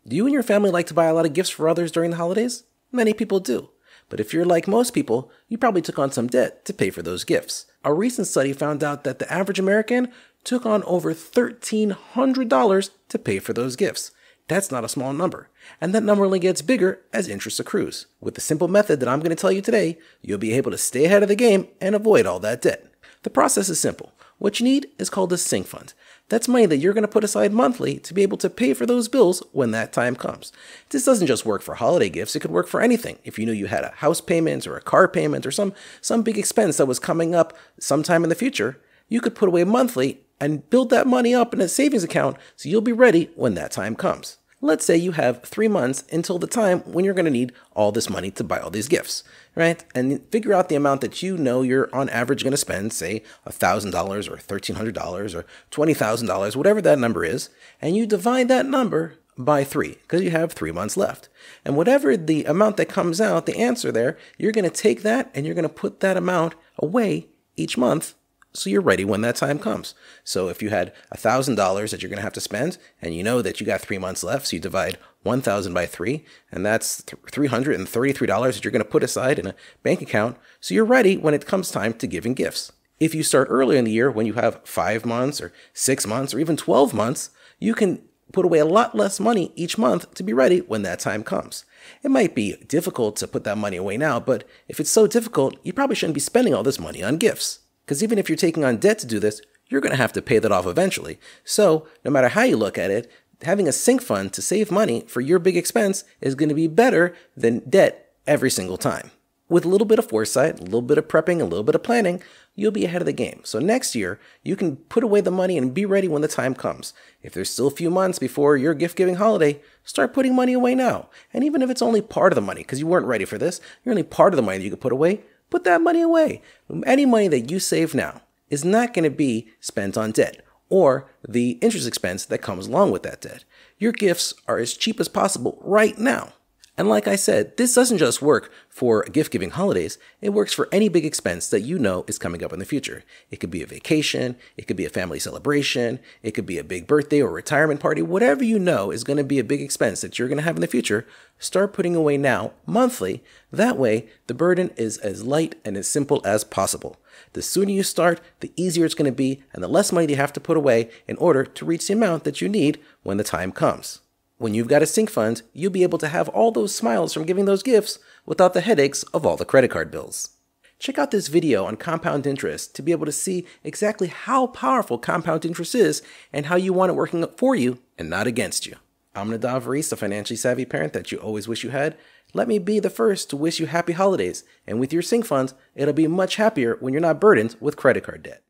Do you and your family like to buy a lot of gifts for others during the holidays? Many people do. But if you're like most people, you probably took on some debt to pay for those gifts. A recent study found out that the average American took on over $1,300 to pay for those gifts. That's not a small number. And that number only gets bigger as interest accrues. With the simple method that I'm going to tell you today, you'll be able to stay ahead of the game and avoid all that debt. The process is simple. What you need is called a sink fund. That's money that you're going to put aside monthly to be able to pay for those bills when that time comes. This doesn't just work for holiday gifts, it could work for anything. If you knew you had a house payment or a car payment or some big expense that was coming up sometime in the future, you could put away monthly and build that money up in a savings account so you'll be ready when that time comes. Let's say you have 3 months until the time when you're going to need all this money to buy all these gifts, right? And figure out the amount that you know you're on average going to spend, say $1,000 or $1,300 or $20,000, whatever that number is, and you divide that number by 3 because you have 3 months left. And whatever the amount that comes out, the answer there, you're going to take that and you're going to put that amount away each month so you're ready when that time comes. So if you had $1,000 that you're going to have to spend, and you know that you got 3 months left, so you divide 1,000 by 3, and that's $333 that you're going to put aside in a bank account, so you're ready when it comes time to giving gifts. If you start earlier in the year, when you have 5 months or 6 months or even 12 months, you can put away a lot less money each month to be ready when that time comes. It might be difficult to put that money away now, but if it's so difficult, you probably shouldn't be spending all this money on gifts. Because even if you're taking on debt to do this, you're going to have to pay that off eventually. So no matter how you look at it, having a sink fund to save money for your big expense is going to be better than debt every single time. With a little bit of foresight, a little bit of prepping, a little bit of planning, you'll be ahead of the game. So next year, you can put away the money and be ready when the time comes. If there's still a few months before your gift-giving holiday, start putting money away now. And even if it's only part of the money, because you weren't ready for this, you're only part of the money that you could put away, put that money away. Any money that you save now is not going to be spent on debt or the interest expense that comes along with that debt. Your gifts are as cheap as possible right now. And like I said, this doesn't just work for gift-giving holidays, it works for any big expense that you know is coming up in the future. It could be a vacation, it could be a family celebration, it could be a big birthday or retirement party, whatever you know is going to be a big expense that you're going to have in the future, start putting away now, monthly. That way, the burden is as light and as simple as possible. The sooner you start, the easier it's going to be, and the less money you have to put away in order to reach the amount that you need when the time comes. When you've got a sink fund, you'll be able to have all those smiles from giving those gifts without the headaches of all the credit card bills. Check out this video on compound interest to be able to see exactly how powerful compound interest is and how you want it working for you and not against you. I'm Nadav Reese, a financially savvy parent that you always wish you had. Let me be the first to wish you happy holidays, and with your sink funds, it'll be much happier when you're not burdened with credit card debt.